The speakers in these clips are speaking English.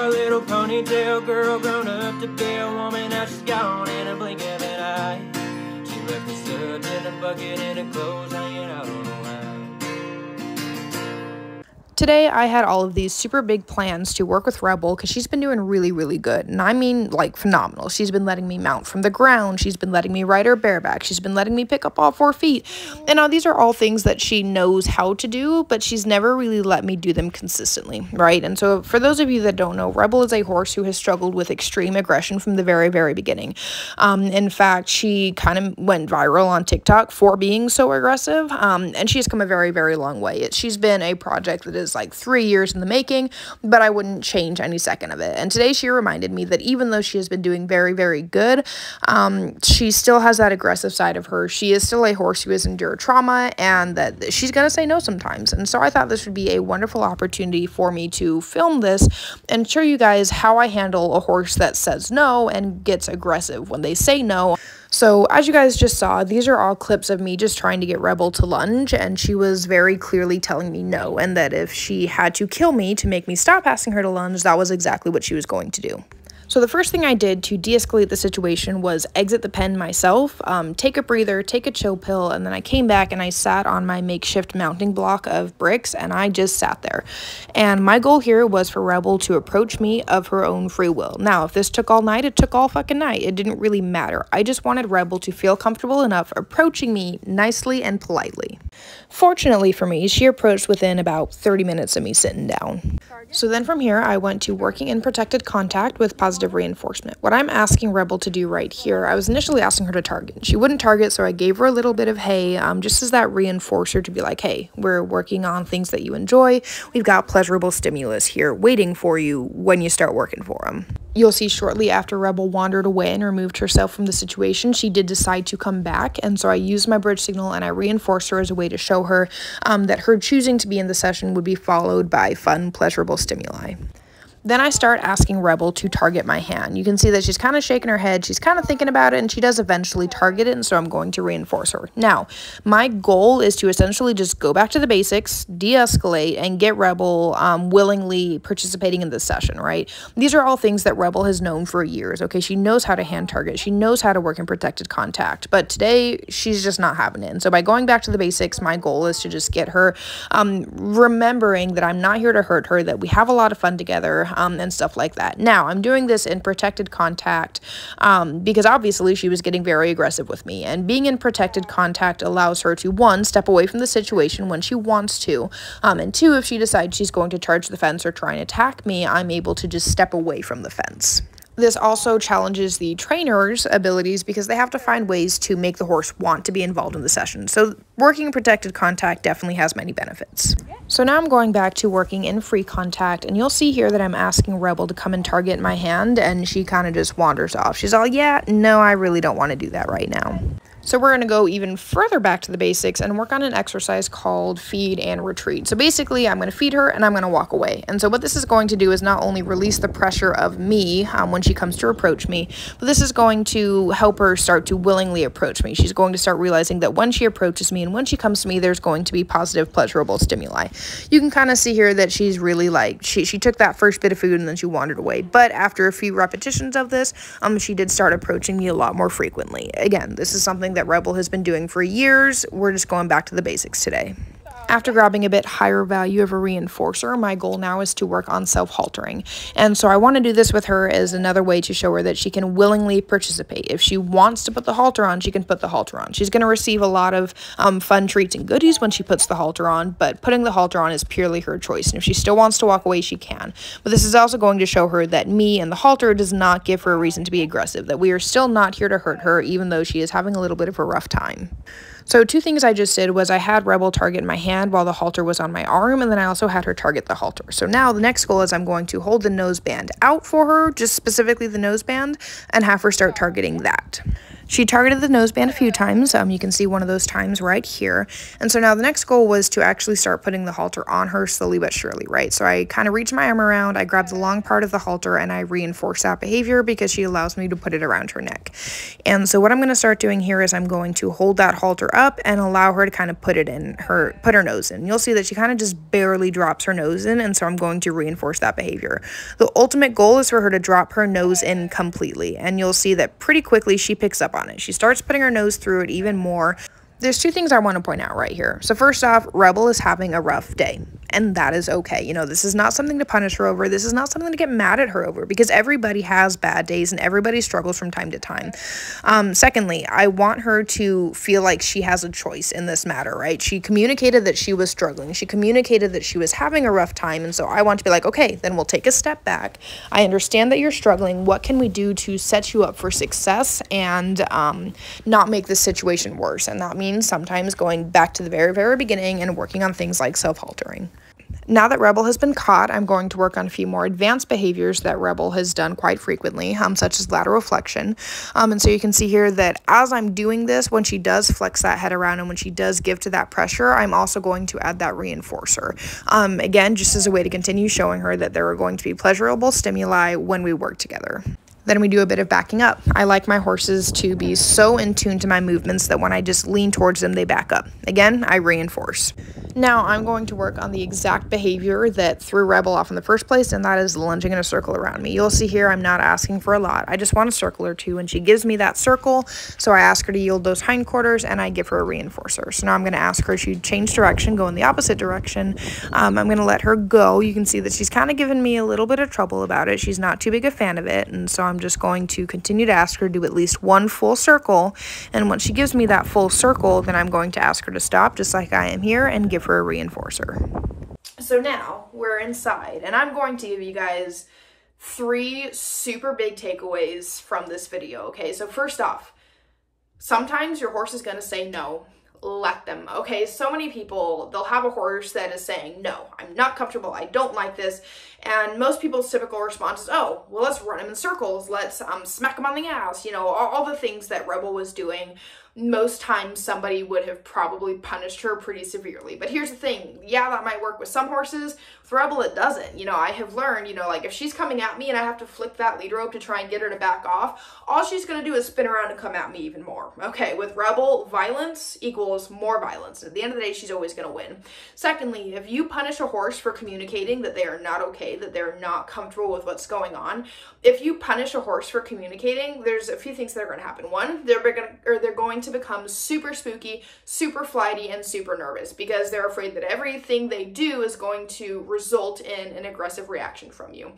A little ponytail girl grown up to be a woman, now she's gone in a blink of an eye. She left the suds in a bucket and her clothes hanging out on the line. Today, I had all of these super big plans to work with Rebel because she's been doing really, really good. And I mean, like, phenomenal. She's been letting me mount from the ground. She's been letting me ride her bareback. She's been letting me pick up all 4 feet. And now these are all things that she knows how to do, but she's never really let me do them consistently, right? And so for those of you that don't know, Rebel is a horse who has struggled with extreme aggression from the very, very beginning. In fact, she kind of went viral on TikTok for being so aggressive. And she's come a very, very long way. She's been a project that is like 3 years in the making, but I wouldn't change any second of it. And today she reminded me that even though she has been doing very, very good, she still has that aggressive side of her. She is still a horse who has endured trauma, and that she's going to say no sometimes. And so I thought this would be a wonderful opportunity for me to film this and show you guys how I handle a horse that says no and gets aggressive when they say no. So as you guys just saw, these are all clips of me just trying to get Rebel to lunge, and she was very clearly telling me no, and that if she had to kill me to make me stop asking her to lunge, that was exactly what she was going to do. So the first thing I did to de-escalate the situation was exit the pen myself, take a breather, take a chill pill, and then I came back and I sat on my makeshift mounting block of bricks, and I just sat there. And my goal here was for Rebel to approach me of her own free will. Now, if this took all night, it took all fucking night. It didn't really matter. I just wanted Rebel to feel comfortable enough approaching me nicely and politely. Fortunately for me, she approached within about 30 minutes of me sitting down. So then from here, I went to working in protected contact with positive reinforcement. What I'm asking Rebel to do right here, I was initially asking her to target. She wouldn't target, so I gave her a little bit of hay, just as that reinforcer to be like, hey, we're working on things that you enjoy. We've got pleasurable stimulus here waiting for you when you start working for them. You'll see shortly after Rebel wandered away and removed herself from the situation, she did decide to come back, and so I used my bridge signal and I reinforced her as a way to show her that her choosing to be in the session would be followed by fun, pleasurable stimuli. Then I start asking Rebel to target my hand. You can see that she's kind of shaking her head. She's kind of thinking about it, and she does eventually target it, and so I'm going to reinforce her. Now, my goal is to essentially just go back to the basics, de-escalate, and get Rebel willingly participating in this session, right? These are all things that Rebel has known for years, okay? She knows how to hand target. She knows how to work in protected contact, but today, she's just not having it. And so by going back to the basics, my goal is to just get her remembering that I'm not here to hurt her, that we have a lot of fun together, and stuff like that. Now, I'm doing this in protected contact because obviously she was getting very aggressive with me, and being in protected contact allows her to, 1, step away from the situation when she wants to, and 2, if she decides she's going to charge the fence or try and attack me, I'm able to just step away from the fence. This also challenges the trainer's abilities because they have to find ways to make the horse want to be involved in the session. So working in protected contact definitely has many benefits. So now I'm going back to working in free contact, and you'll see here that I'm asking Rebel to come and target my hand, and she kind of just wanders off. She's all, yeah, no, I really don't want to do that right now. So we're going to go even further back to the basics and work on an exercise called feed and retreat. So basically, I'm going to feed her and I'm going to walk away. And so what this is going to do is not only release the pressure of me when she comes to approach me, but this is going to help her start to willingly approach me. She's going to start realizing that when she approaches me and when she comes to me, there's going to be positive, pleasurable stimuli. You can kind of see here that she's really like, she took that first bit of food and then she wandered away. But after a few repetitions of this, she did start approaching me a lot more frequently. Again, this is something that Rebel has been doing for years. We're just going back to the basics today. After grabbing a bit higher value of a reinforcer, my goal now is to work on self-haltering. And so I want to do this with her as another way to show her that she can willingly participate. If she wants to put the halter on, she can put the halter on. She's going to receive a lot of fun treats and goodies when she puts the halter on, but putting the halter on is purely her choice. And if she still wants to walk away, she can. But this is also going to show her that me and the halter does not give her a reason to be aggressive, that we are still not here to hurt her, even though she is having a little bit of a rough time. So 2 things I just did was I had Rebel target my hand while the halter was on my arm, and then I also had her target the halter. So now the next goal is I'm going to hold the nose band out for her, just specifically the nose band, and have her start targeting that. She targeted the noseband a few times. You can see one of those times right here. And so now the next goal was to actually start putting the halter on her slowly but surely, right? So I kind of reached my arm around, I grabbed the long part of the halter, and I reinforced that behavior because she allows me to put it around her neck. And so what I'm going to start doing here is I'm going to hold that halter up and allow her to kind of put her nose in. You'll see that she kind of just barely drops her nose in, and so I'm going to reinforce that behavior. The ultimate goal is for her to drop her nose in completely, and you'll see that pretty quickly she picks up on it. She starts putting her nose through it even more. There's two things I want to point out right here. So first off, Rebel is having a rough day, and that is okay. You know, this is not something to punish her over. This is not something to get mad at her over, because everybody has bad days and everybody struggles from time to time. Secondly, I want her to feel like she has a choice in this matter, right? She communicated that she was struggling. She communicated that she was having a rough time, and so I want to be like, okay, then we'll take a step back. I understand that you're struggling. What can we do to set you up for success and not make this situation worse? And that means sometimes going back to the very, very beginning and working on things like self-haltering. Now that Rebel has been caught, I'm going to work on a few more advanced behaviors that Rebel has done quite frequently, such as lateral flexion. And so you can see here that as I'm doing this, when she does flex that head around and when she does give to that pressure, I'm also going to add that reinforcer. Again, just as a way to continue showing her that there are going to be pleasurable stimuli when we work together. Then we do a bit of backing up. I like my horses to be so in tune to my movements that when I just lean towards them, they back up. Again, I reinforce. Now I'm going to work on the exact behavior that threw Rebel off in the first place, and that is lunging in a circle around me. You'll see here I'm not asking for a lot. I just want a circle or two, and she gives me that circle, so I ask her to yield those hindquarters, and I give her a reinforcer. So now I'm going to ask her to change direction, go in the opposite direction. I'm going to let her go. You can see that she's kind of given me a little bit of trouble about it. She's not too big a fan of it, and so I'm just going to continue to ask her to do at least one full circle, and once she gives me that full circle, then I'm going to ask her to stop just like I am here and give her a reinforcer. So now we're inside, and I'm going to give you guys 3 super big takeaways from this video. Okay, so first off, sometimes your horse is going to say no. Let them. Okay, so many people, they'll have a horse that is saying, no, I'm not comfortable, I don't like this, and most people's typical response is, oh, well, let's run him in circles, let's smack him on the ass, you know, all the things that Rebel was doing. Most times somebody would have probably punished her pretty severely. But here's the thing, yeah, that might work with some horses. With Rebel, it doesn't. You know, I have learned, you know, like if she's coming at me and I have to flick that lead rope to try and get her to back off, all she's going to do is spin around and come at me even more. Okay, with Rebel, violence equals more violence. At the end of the day, she's always going to win. Secondly, if you punish a horse for communicating that they are not okay, that they're not comfortable with what's going on, if you punish a horse for communicating, there's a few things that are going to happen. One, they're going to become super spooky, super flighty, and super nervous because they're afraid that everything they do is going to result in an aggressive reaction from you.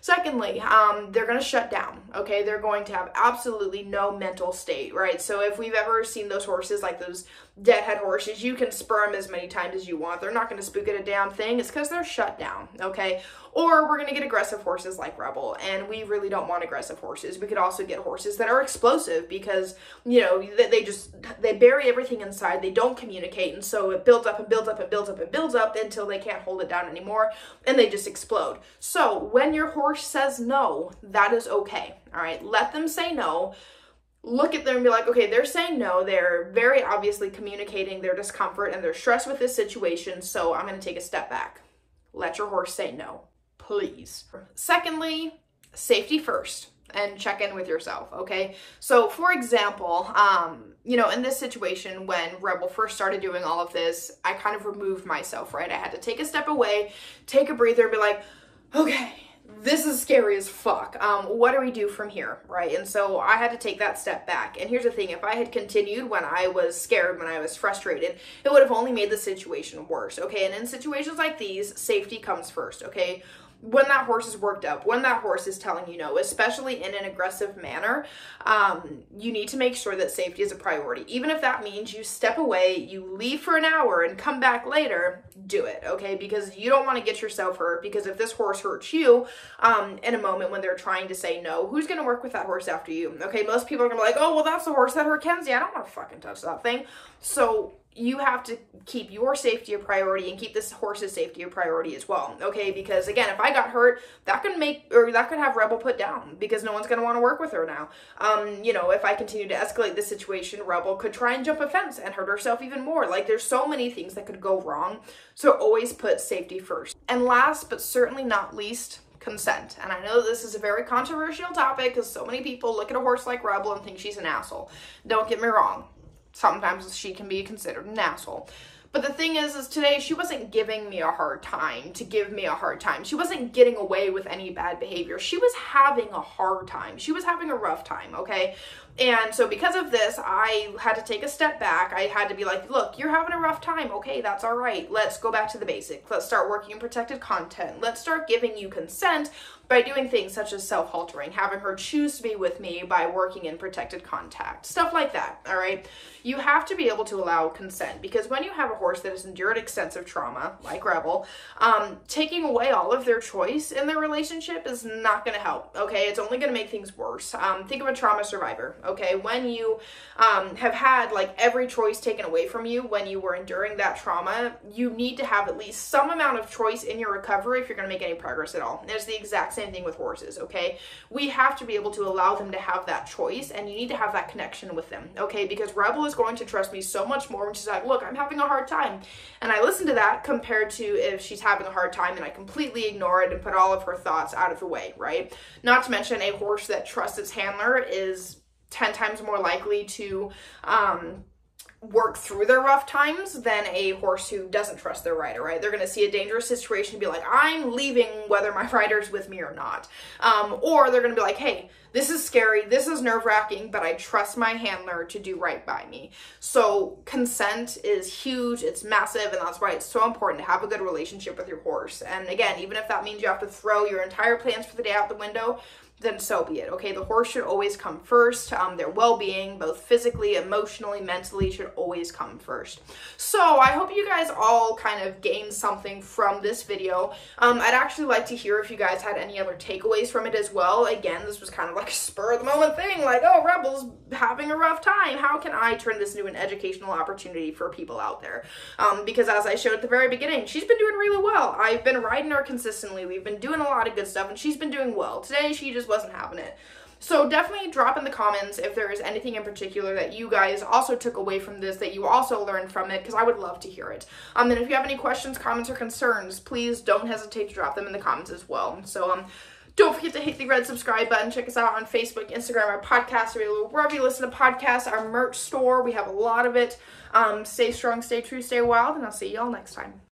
Secondly, they're going to shut down, okay? They're going to have absolutely no mental state, right? So if we've ever seen those horses, like those deadhead horses, you can spur them as many times as you want. They're not going to spook at a damn thing. It's because they're shut down, okay? Or we're going to get aggressive horses like Rebel, and we really don't want aggressive horses. We could also get horses that are explosive because, you know, they bury everything inside. They don't communicate, and so it builds up and builds up and builds up and builds up until they can't hold it down anymore, and they just explode. So when your horse says no, that is okay, all right? Let them say no. Look at them and be like, okay, they're saying no. They're very obviously communicating their discomfort and their stress with this situation, so I'm going to take a step back. Let your horse say no, please. Secondly, safety first, and check in with yourself, okay? So for example, you know, in this situation, when Rebel first started doing all of this, I kind of removed myself, right? I had to take a step away, take a breather, and be like, okay, this is scary as fuck. What do we do from here, right? And so I had to take that step back. And here's the thing, if I had continued when I was scared, when I was frustrated, it would have only made the situation worse, okay? And in situations like these, safety comes first, okay? When that horse is worked up, when that horse is telling you no, especially in an aggressive manner, you need to make sure that safety is a priority. Even if that means you step away, you leave for an hour and come back later, do it, okay? Because you don't want to get yourself hurt, because if this horse hurts you in a moment when they're trying to say no, who's going to work with that horse after you? Okay, most people are going to be like, oh, well, that's the horse that hurt Kenzie. I don't want to fucking touch that thing. So you have to keep your safety a priority and keep this horse's safety a priority as well, okay? Because again, if I got hurt, that could have Rebel put down because no one's going to want to work with her now. You know, if I continue to escalate the situation, Rebel could try and jump a fence and hurt herself even more. Like, there's so many things that could go wrong. So always put safety first. And last, but certainly not least, consent. And I know this is a very controversial topic because so many people look at a horse like Rebel and think she's an asshole. Don't get me wrong. Sometimes she can be considered an asshole. But the thing is today she wasn't giving me a hard time to give me a hard time. She wasn't getting away with any bad behavior. She was having a hard time. She was having a rough time, okay? And so because of this, I had to take a step back. I had to be like, look, you're having a rough time. Okay, that's all right. Let's go back to the basics. Let's start working in protected content. Let's start giving you consent by doing things such as self-haltering, having her choose to be with me by working in protected contact, stuff like that, all right? You have to be able to allow consent because when you have a horse that has endured extensive trauma, like Rebel, taking away all of their choice in their relationship is not going to help, okay? It's only going to make things worse. Think of a trauma survivor, okay? When you have had like every choice taken away from you when you were enduring that trauma, you need to have at least some amount of choice in your recovery if you're going to make any progress at all. And it's the exact same thing with horses, okay? We have to be able to allow them to have that choice, and you need to have that connection with them, okay? Because Rebel is going to trust me so much more when she's like, look, I'm having a hard time. And I listen to that compared to if she's having a hard time and I completely ignore it and put all of her thoughts out of the way, right? Not to mention a horse that trusts its handler is 10 times more likely to work through their rough times than a horse who doesn't trust their rider, right? They're going to see a dangerous situation and be like, I'm leaving whether my rider's with me or not. Or they're going to be like, hey, this is scary, this is nerve-wracking, but I trust my handler to do right by me. So consent is huge, it's massive, and that's why it's so important to have a good relationship with your horse. And again, even if that means you have to throw your entire plans for the day out the window, then so be it, okay? The horse should always come first. Their well-being, both physically, emotionally, mentally, should always come first. So I hope you guys all kind of gained something from this video. I'd actually like to hear if you guys had any other takeaways from it as well. Again, this was kind of like a spur-of-the-moment thing, like, oh, Rebel's having a rough time. How can I turn this into an educational opportunity for people out there? Because as I showed at the very beginning, she's been doing really well. I've been riding her consistently. We've been doing a lot of good stuff, and she's been doing well. Today, she just wasn't having it. So definitely drop in the comments if there is anything in particular that you guys also took away from this, that you also learned from it, because I would love to hear it. And if you have any questions, comments, or concerns, please don't hesitate to drop them in the comments as well. So don't forget to hit the red subscribe button. Check us out on Facebook, Instagram, our podcast, wherever you listen to podcasts, our merch store. We have a lot of it. Stay strong, stay true, stay wild, and I'll see you all next time.